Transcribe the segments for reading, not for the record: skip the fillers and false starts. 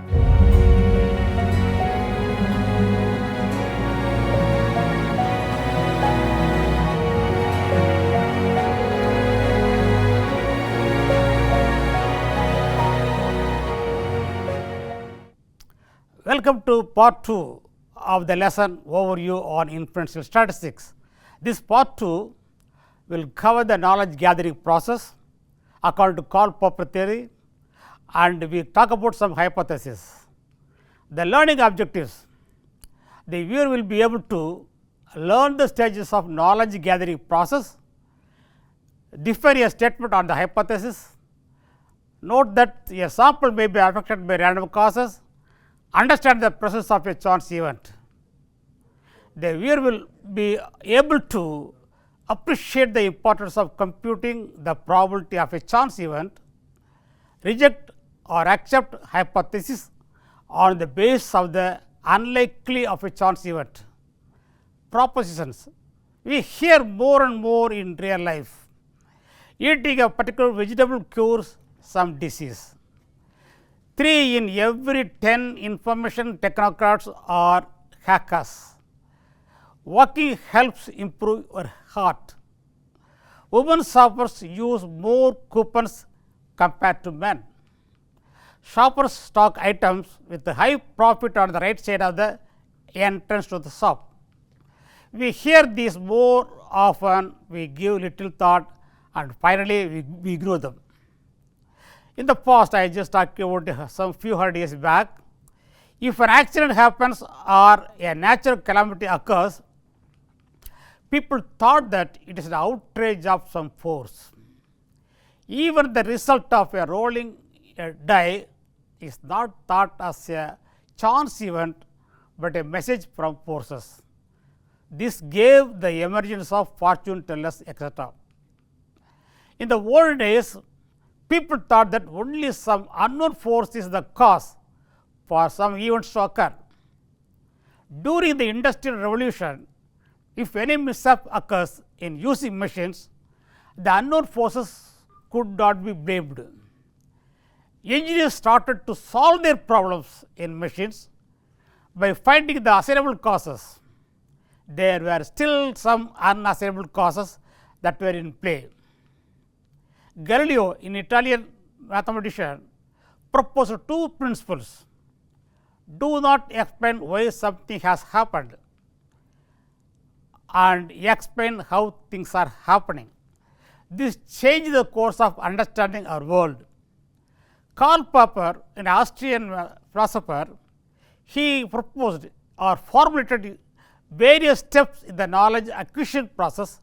Welcome to part 2 of the lesson overview on inferential statistics. This part 2 will cover the knowledge gathering process according to Karl theory, and we talk about some hypotheses. The learning objectives: the viewer will be able to learn the stages of knowledge gathering process, define a statement on the hypothesis, note that a sample may be affected by random causes, understand the process of a chance event. The viewer will be able to appreciate the importance of computing the probability of a chance event, reject or accept hypothesis on the basis of the unlikely of a chance event. Propositions: we hear more and more in real life. Eating a particular vegetable cures some disease. 3 in every 10 information technocrats are hackers. Walking helps improve your heart. Women shoppers use more coupons compared to men. Shoppers stock items with high profit on the right side of the entrance to the shop. We hear these more often, we give little thought, and finally we ignore them. In the past, I just talked about some few hundred years back. If an accident happens or a natural calamity occurs, people thought that it is an outrage of some force. Even the result of a rolling die is not thought as a chance event, but a message from forces. This gave the emergence of fortune tellers, etc. In the old days, people thought that only some unknown force is the cause for some events to occur. During the Industrial Revolution, if any mishap occurs in using machines, the unknown forces could not be blamed. Engineers started to solve their problems in machines by finding the assignable causes. There were still some unassignable causes that were in play. Galileo, an Italian mathematician, proposed 2 principles: do not explain why something has happened, and explain how things are happening. This changed the course of understanding our world. Karl Popper, an Austrian philosopher, he proposed or formulated various steps in the knowledge acquisition process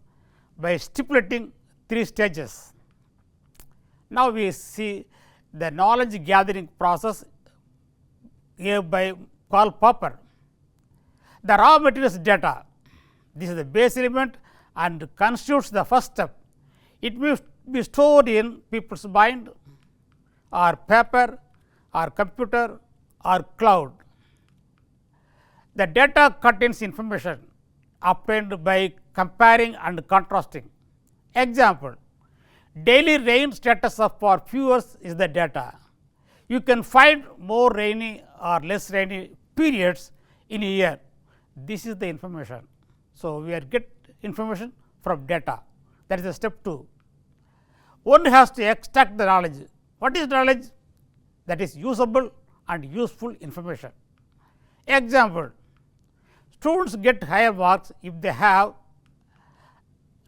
by stipulating 3 stages. Now, we see the knowledge gathering process given by Karl Popper. The raw materials data, this is the base element and constitutes the first step. It will be stored in people's mind or paper or computer or cloud. The data contains information obtained by comparing and contrasting. Example: daily rain status of for viewers is the data. You can find more rainy or less rainy periods in a year. This is the information. So, we are get information from data, that is the step 2. One has to extract the knowledge. What is knowledge? That is usable and useful information. Example: students get higher marks if they have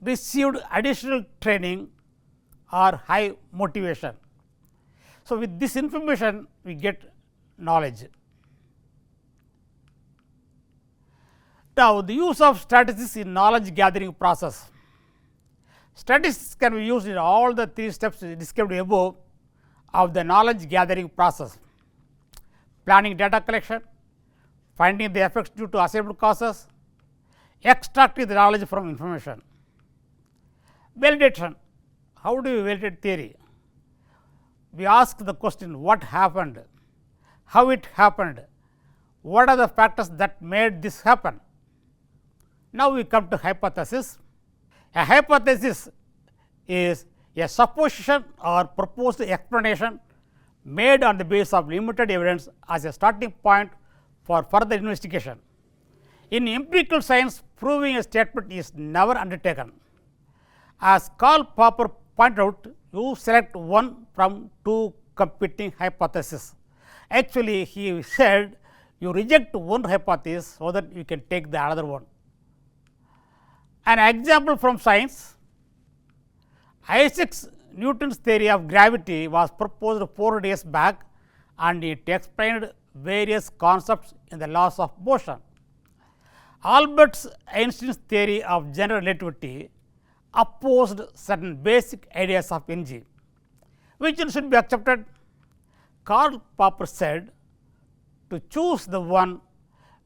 received additional training or high motivation. So, with this information we get knowledge. Now, the use of statistics in knowledge gathering process. Statistics can be used in all the 3 steps described above of the knowledge gathering process: planning data collection, finding the effects due to assignable causes, extracting the knowledge from information. Validation: how do you validate theory? We ask the question what happened, how it happened, what are the factors that made this happen. Now, we come to hypothesis. A hypothesis is a supposition or proposed explanation made on the basis of limited evidence as a starting point for further investigation. In empirical science, proving a statement is never undertaken. As Karl Popper pointed out, you select one from two competing hypotheses. Actually, he said you reject one hypothesis so that you can take the other one. An example from science: Isaac Newton's theory of gravity was proposed 4 days back, and it explained various concepts in the laws of motion. Albert Einstein's theory of general relativity opposed certain basic ideas of energy. Which one should be accepted? Karl Popper said to choose the one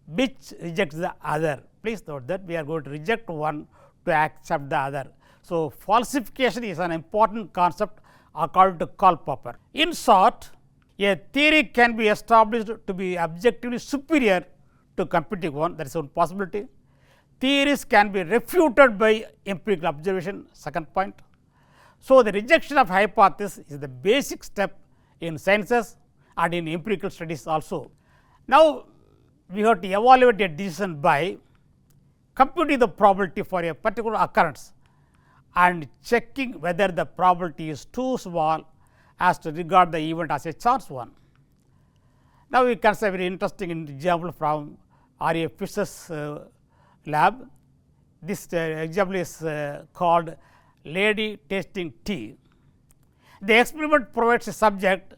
which rejects the other. Please note that we are going to reject one to accept the other. So, falsification is an important concept according to Karl Popper. In short, a theory can be established to be objectively superior to competing one, that is one possibility. Theories can be refuted by empirical observation, second point. So, the rejection of hypothesis is the basic step in sciences and in empirical studies also. Now, we have to evaluate a decision by computing the probability for a particular occurrence and checking whether the probability is too small as to regard the event as a chance one. Now, we can say a very interesting example from R.A. Fisher's lab. This example is called lady tasting tea. The experiment provides a subject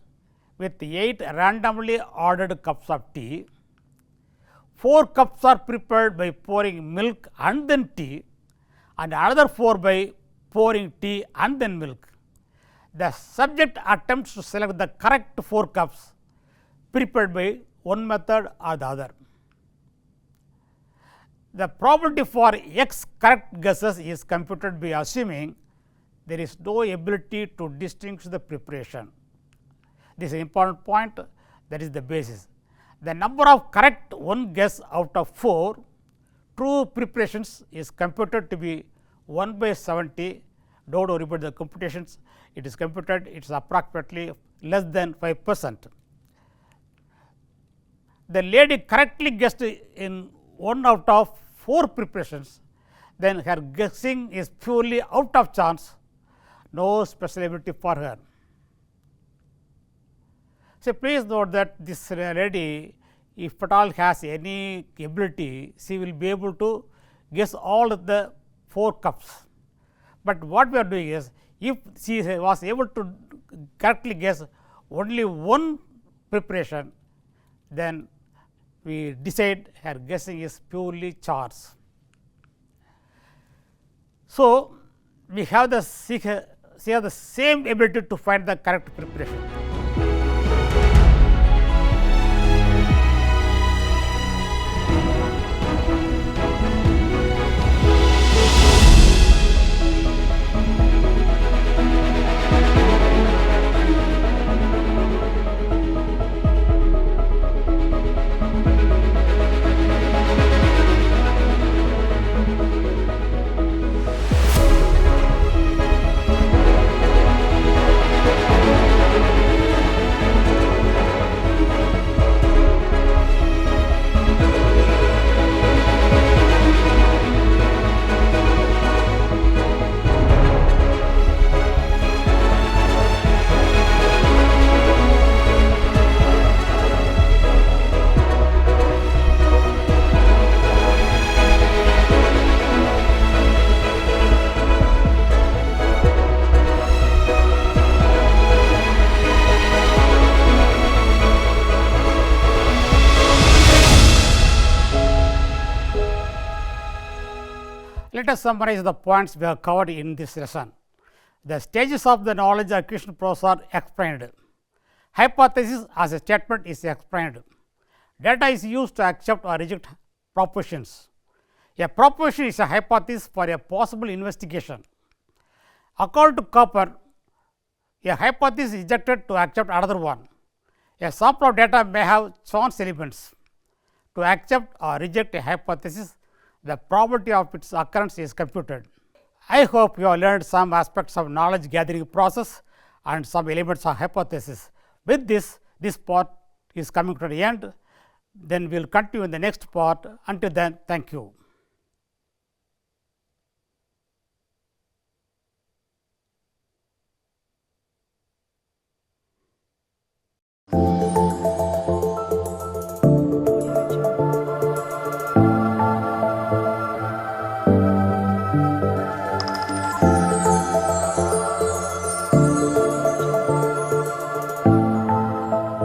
with 8 randomly ordered cups of tea. 4 cups are prepared by pouring milk and then tea, and another 4 by pouring tea and then milk. The subject attempts to select the correct 4 cups prepared by one method or the other. The probability for x correct guesses is computed by assuming there is no ability to distinguish the preparation. This is an important point, that is the basis. The number of correct one guess out of 4 true preparations is computed to be 1 by 70. Don't worry about the computations, it is computed, it is approximately less than 5%. The lady correctly guessed in 1 out of 4 preparations, then her guessing is purely out of chance, no special ability for her. So, please note that this lady, if at all has any ability, she will be able to guess all the 4 cups. But what we are doing is, if she was able to correctly guess only one preparation, then we decide her guessing is purely chance. So, we have the she has the same ability to find the correct preparation. Let us summarize the points we have covered in this lesson. The stages of the knowledge acquisition process are explained. Hypothesis as a statement is explained. Data is used to accept or reject propositions. A proposition is a hypothesis for a possible investigation. According to Popper, a hypothesis is rejected to accept another one. A sample of data may have chance elements. To accept or reject a hypothesis, the probability of its occurrence is computed. I hope you have learned some aspects of knowledge gathering process and some elements of hypothesis. With this, this part is coming to the end. Then we will continue in the next part. Until then, thank you.